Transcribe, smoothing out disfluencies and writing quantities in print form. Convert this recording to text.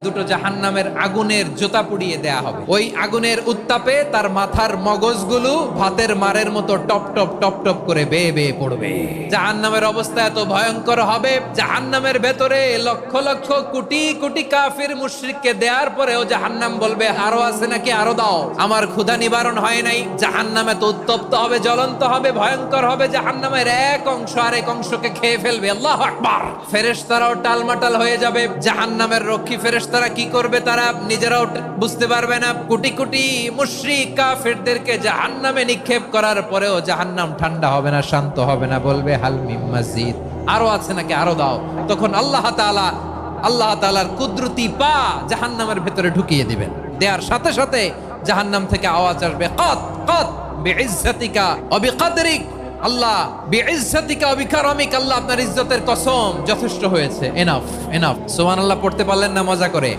দুটো জাহান্নামের আগুনের জোতা পুড়িয়ে দেয়া হবে। ওই আগুনের উত্তাপে তার মাথার মগজগুলো ভাতের মারের মতো টপ টপ টপ টপ করে বেয়ে বেয়ে পড়বে। জাহান্নামের অবস্থা এত ভয়ঙ্কর হবে, জাহান্নামের ভেতরে লক্ষ লক্ষ কোটি কোটি কাফির মুশরিককে দেওয়ার পরেও জাহান্নাম বলবে আরো আছে নাকি, আরো দাও, আমার ক্ষুধা নিবারণ হয় নাই। জাহান্নাম এত উত্তপ্ত হবে, জ্বলন্ত হবে, ভয়ঙ্কর হবে, জাহান্নামের এক অংশ আরেক অংশকে খেয়ে ফেলবে। আল্লাহু আকবার। ফেরেশতারাও টালমাটাল হয়ে যাবে। জাহান্নামের রক্ষী ফেরেশতারা কি করবে তারা নিজেরাও বুঝতে পারবে না। কোটি কোটি মুশরিক কাফিরদেরকে জাহান্নামে নিক্ষেপ করার পরেও জাহান্নাম ঠান্ডা হবে না, শান্ত হবে না, বলবে হাল মিন মাজিদ, আরো আছে নাকি, আরো দাও। তখন আল্লাহ তাআলার কুদরতি পা জাহান্নামের ভেতরে ঢুকিয়ে দিবেন। দেওয়ার সাথে সাথে জাহান্নাম থেকে আওয়াজ আসবে, কত কত বিইজ্জাতিকা ওয়া বিকদরিক, আল্লাহ বিইজ্জাতিকা ওয়া বিকারামিক, আল্লাহ আপনার ইজ্জতের কসম, যথেষ্ট হয়েছে, এনাফ এনাফ। সুবহানাল্লাহ পড়তে পারলেন না মজা করে?